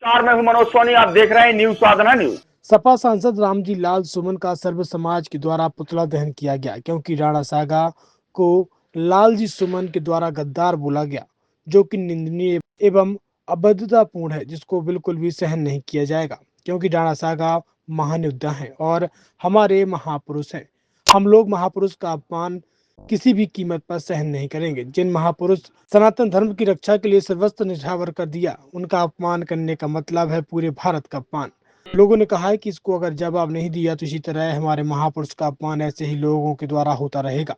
मैं हूं मनोज सोनी, आप देख रहे हैं न्यूज साधना न्यूज। सपा सांसद रामजी लाल सुमन का सर्व समाज के द्वारा पुतला दहन किया गया क्योंकि राणा सागा को लालजी सुमन के द्वारा गद्दार बोला गया, जो कि निंदनीय एवं अभद्रतापूर्ण है, जिसको बिल्कुल भी सहन नहीं किया जाएगा क्योंकि राणा सागा महान योद्धा है और हमारे महापुरुष हैं। हम लोग महापुरुष का अपमान किसी भी कीमत पर सहन नहीं करेंगे। जिन महापुरुष सनातन धर्म की रक्षा के लिए सर्वस्व निछावर कर दिया, उनका अपमान करने का मतलब है पूरे भारत का अपमान। लोगों ने कहा है कि इसको अगर जवाब नहीं दिया तो इसी तरह हमारे महापुरुष का अपमान ऐसे ही लोगों के द्वारा होता रहेगा।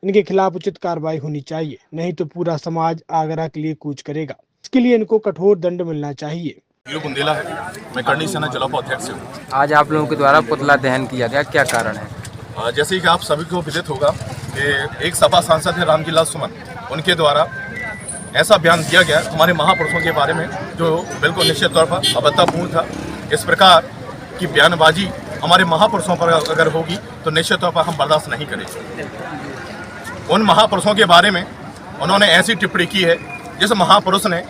इनके खिलाफ उचित कार्रवाई होनी चाहिए, नहीं तो पूरा समाज आगरा के लिए कूच करेगा। इसके लिए इनको कठोर दंड मिलना चाहिए। बुंदेला है, मैं करनी सेना जिला उपाध्यक्ष हूँ। आज आप लोगों के द्वारा पुतला दहन किया गया, क्या कारण है? जैसे कि आप सभी को विदित होगा कि एक सपा सांसद है रामजी लाल सुमन, उनके द्वारा ऐसा बयान दिया गया हमारे महापुरुषों के बारे में जो बिल्कुल निश्चित तौर पर अभद्रतापूर्ण था। इस प्रकार की बयानबाजी हमारे महापुरुषों पर अगर होगी तो निश्चित तौर पर हम बर्दाश्त नहीं करेंगे। उन महापुरुषों के बारे में उन्होंने ऐसी टिप्पणी की है जिस महापुरुष ने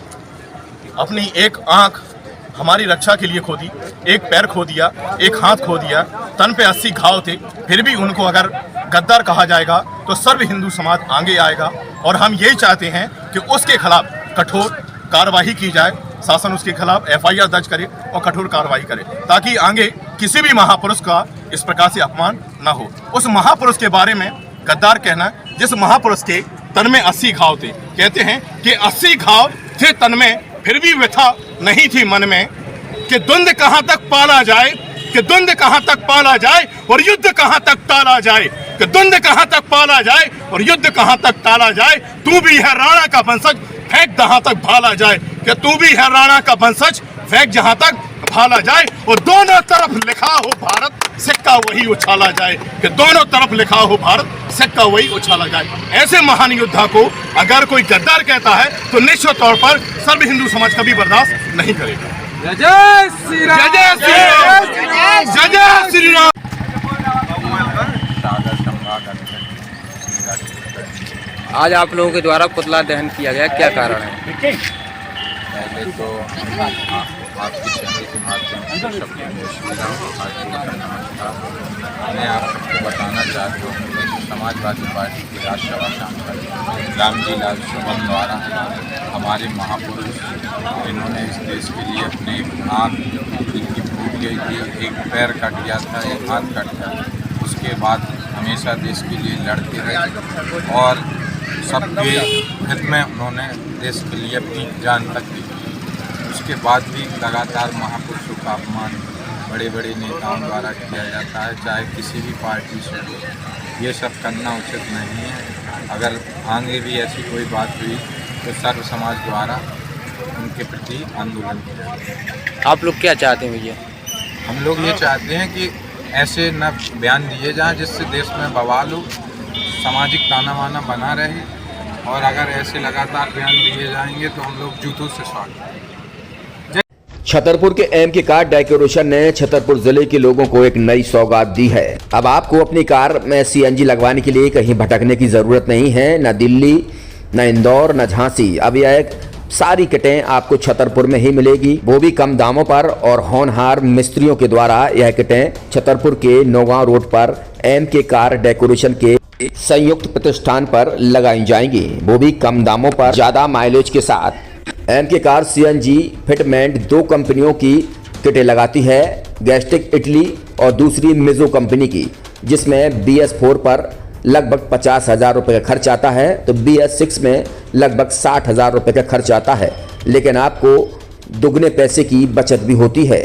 अपनी एक आंख हमारी रक्षा के लिए खो दी, एक पैर खो दिया, एक हाथ खो दिया, तन पे 80 घाव थे, फिर भी उनको अगर गद्दार कहा जाएगा तो सर्व हिंदू समाज आगे आएगा। और हम यही चाहते हैं कि उसके खिलाफ कठोर कार्रवाई की जाए, शासन उसके खिलाफ FIR दर्ज करे और कठोर कार्रवाई करे, ताकि आगे किसी भी महापुरुष का इस प्रकार से अपमान न हो। उस महापुरुष के बारे में गद्दार कहना, जिस महापुरुष के तन में 80 घाव थे, कहते हैं कि 80 घाव थे तन में, फिर भी व्यथा नहीं थी मन में, कि द्वंद्व कहां तक पाला जाए, कि द्वंद्व कहां तक पाला जाए और युद्ध कहां तक टाला जाए, कि द्वंद्व कहां तक पाला जाए और युद्ध कहां तक टाला जाए। तू भी है राणा का वंशज, फेंक जहां तक भाला जाए, कि तू भी है राणा का वंशज, फेंक जहां तक भाला जाए। और दोनों तरफ लिखा हो भारत, सिक्का वही उछाला जाए, कि दोनों तरफ लिखा हो भारत, सिक्का वही उछाला जाए। ऐसे महान योद्धा को अगर कोई गद्दार कहता है तो निश्चित तौर पर सर्व हिंदू समाज कभी बर्दाश्त नहीं करेगा। जय श्री राम, जय श्री राम, जय श्री राम। आज आप लोगों के द्वारा पुतला दहन किया गया, क्या कारण है? पहले तो आपके चैनल के माध्यम से सबको श्री राम पार्टी का नमस्कार। मैं आपको बताना चाहता हूँ कि समाजवादी पार्टी के राष्ट्रसभा सांसद रामजी लाल सुमन द्वारा हमारे महापुरुष, इन्होंने इस देश के लिए अपने आँख इनकी फूट गई थी, एक पैर कट गया था, एक हाथ कट गया, उसके बाद हमेशा देश के लिए लड़ते रहे और सबके हित में उन्होंने देश के लिए अपनी जान तक दी। उसके बाद भी लगातार महापुरुषों का अपमान बड़े बड़े नेताओं द्वारा किया जाता है, चाहे किसी भी पार्टी से हो। ये सब करना उचित नहीं है। अगर आगे भी ऐसी कोई बात हुई तो सर्व समाज द्वारा उनके प्रति आंदोलन किया। आप लोग क्या चाहते हैं भैया? हम लोग ये चाहते हैं कि ऐसे न बयान दिए जाएं जिससे देश में बवाल हो, सामाजिक ताना बाना बना रहे, और अगर ऐसे लगातार बयान दिए जाएंगे तो हम लोग जूतों से स्वागत। छतरपुर के एमके कार डेकोरेशन ने छतरपुर जिले के लोगों को एक नई सौगात दी है। अब आपको अपनी कार में CNG लगवाने के लिए कहीं भटकने की जरूरत नहीं है, न दिल्ली, न इंदौर, न झांसी। अब यह सारी किटें आपको छतरपुर में ही मिलेगी, वो भी कम दामों पर। और होनहार मिस्त्रियों के द्वारा यह किटें छतरपुर के नौगांव रोड पर एमके कार डेकोरेशन के संयुक्त प्रतिष्ठान पर लगाई जाएंगी, वो भी कम दामों पर, ज्यादा माइलेज के साथ। एमके कार CNG फिटमेंट 2 कंपनियों की किटें लगाती है, गैस्ट्रिक इटली और दूसरी मिजो कंपनी की, जिसमें BS4 पर लगभग 50,000 रुपये का खर्च आता है, तो BS6 में लगभग 60,000 रुपये का खर्च आता है, लेकिन आपको दुगने पैसे की बचत भी होती है।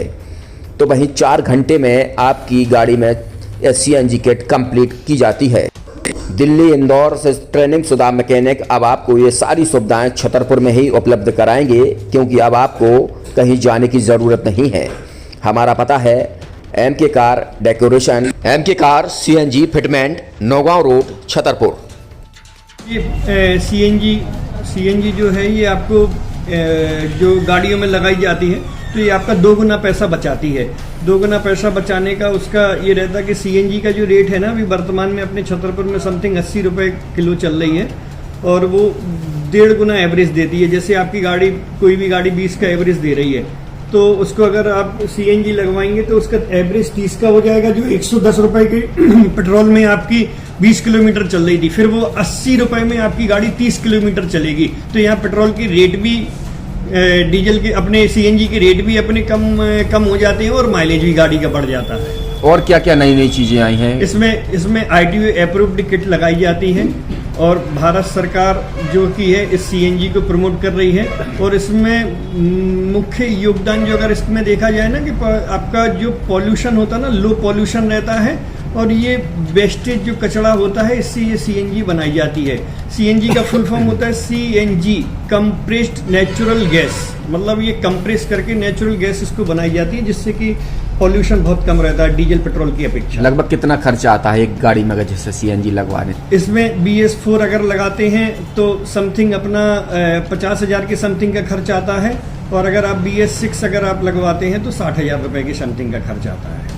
तो वहीं 4 घंटे में आपकी गाड़ी में CNG किट कंप्लीट की जाती है। दिल्ली, इंदौर से ट्रेनिंग शुदा मैकेनिक अब आपको ये सारी सुविधाएं छतरपुर में ही उपलब्ध कराएंगे, क्योंकि अब आपको कहीं जाने की ज़रूरत नहीं है। हमारा पता है MK car decoration, MK car CNG fitment, Naugaon road, Chhatarpur. ये CNG जो है ये आपको जो गाड़ियों में लगाई जाती है तो ये आपका 2 गुना पैसा बचाती है। 2 गुना पैसा बचाने का उसका ये रहता है कि CNG का जो रेट है ना, अभी वर्तमान में अपने छतरपुर में समथिंग 80 रुपये किलो चल रही है, और वो 1.5 गुना एवरेज देती है। जैसे आपकी गाड़ी, कोई भी गाड़ी 20 का एवरेज दे रही है, तो उसको अगर आप सीएनजी लगवाएंगे तो उसका एवरेज 30 का हो जाएगा, जो 110 रुपए के पेट्रोल में आपकी 20 किलोमीटर चल रही थी, फिर वो 80 रुपए में आपकी गाड़ी 30 किलोमीटर चलेगी। तो यहाँ पेट्रोल की रेट भी, डीजल के अपने सीएनजी के रेट भी अपने कम हो जाते हैं और माइलेज भी गाड़ी का बढ़ जाता है। और क्या क्या नई नई चीजें आई हैं? इसमें ITO अप्रूव्ड किट लगाई जाती है और भारत सरकार जो की है इस सीएनजी को प्रमोट कर रही है। और इसमें मुख्य योगदान जो अगर इसमें देखा जाए ना कि आपका जो पॉल्यूशन होता है ना, लो पॉल्यूशन रहता है और ये वेस्टेज जो कचरा होता है इससे ये सीएनजी बनाई जाती है। सीएनजी का फुल फॉर्म होता है सीएनजी, कंप्रेस्ड नेचुरल गैस, मतलब ये कंप्रेस करके नेचुरल गैस इसको बनाई जाती है, जिससे कि पॉल्यूशन बहुत कम रहता है डीजल पेट्रोल की अपेक्षा। लगभग कितना खर्चा आता है एक गाड़ी में अगर जैसे सीएनजी लगवाने? इसमें BS4 अगर लगाते हैं तो समथिंग अपना 50,000 के समथिंग का खर्च आता है, और अगर आप BS6 अगर आप लगवाते हैं तो 60,000 रुपए के समथिंग का खर्च आता है।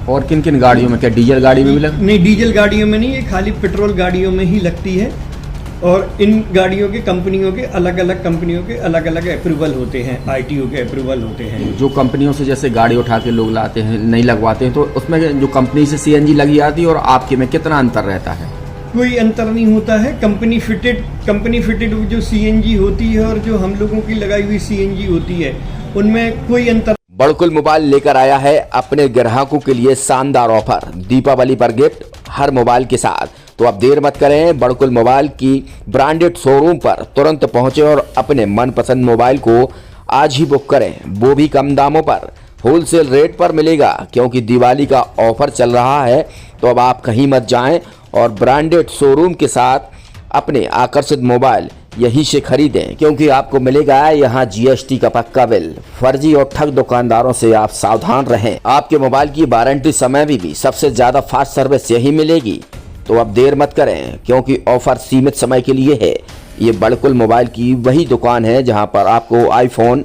और किन किन गाड़ियों में, क्या डीजल गाड़ी में भी लग? नहीं, डीजल गाड़ियों में नहीं, ये खाली पेट्रोल गाड़ियों में ही लगती है। और इन गाड़ियों के कंपनियों के अलग अलग अप्रूवल होते हैं, ITO के अप्रूवल होते हैं। जो कंपनियों से जैसे गाड़ी उठा के लोग लाते हैं, नहीं लगवाते हैं, तो उसमें जो कंपनी से सीएनजी लगी आती है और आपके में कितना अंतर रहता है? कोई अंतर नहीं होता है। कंपनी फिटेड जो सीएनजी होती है और जो हम लोगों की लगाई हुई सीएनजी होती है उनमें कोई अंतर। बड़कुल मोबाइल लेकर आया है अपने ग्राहकों के लिए शानदार ऑफर, दीपावली पर गिफ्ट हर मोबाइल के साथ। तो अब देर मत करें, बड़कुल मोबाइल की ब्रांडेड शोरूम पर तुरंत पहुंचे और अपने मनपसंद मोबाइल को आज ही बुक करें, वो भी कम दामों पर, होलसेल रेट पर मिलेगा, क्योंकि दिवाली का ऑफर चल रहा है। तो अब आप कहीं मत जाएं और ब्रांडेड शोरूम के साथ अपने आकर्षित मोबाइल यहीं से खरीदें, क्योंकि आपको मिलेगा यहाँ GST का पक्का बिल। फर्जी और ठग दुकानदारों से आप सावधान रहें। आपके मोबाइल की वारंटी समय में भी सबसे ज्यादा फास्ट सर्विस यही मिलेगी। तो अब देर मत करें, क्योंकि ऑफर सीमित समय के लिए है। ये बड़कुल मोबाइल की वही दुकान है जहां पर आपको iPhone,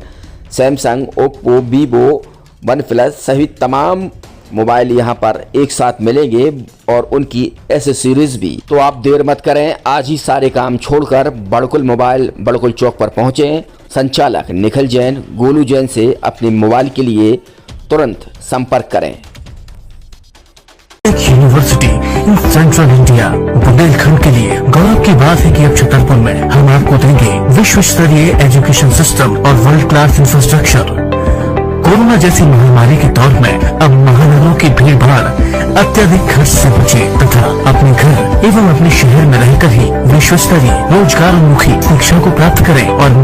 Samsung, Oppo, Vivo, OnePlus सहित तमाम मोबाइल यहां पर एक साथ मिलेंगे और उनकी एसेसरीज भी। तो आप देर मत करें, आज ही सारे काम छोड़कर बड़कुल मोबाइल बड़कुल चौक पर पहुंचें। संचालक निखिल जैन, गोलू जैन से अपने मोबाइल के लिए तुरंत संपर्क करें। University in central India Bundelkhand के लिए गौरव की बात है कि अब छतरपुर में हम आपको देंगे विश्व स्तरीय एजुकेशन सिस्टम और वर्ल्ड क्लास इंफ्रास्ट्रक्चर। कोरोना जैसी महामारी के दौर में अब महानगरों की भीड़ भाड़ अत्यधिक खर्च से बचे तथा अपने घर एवं अपने शहर में रहकर ही विश्व स्तरीय रोजगार उन्मुखी शिक्षा को प्राप्त करें और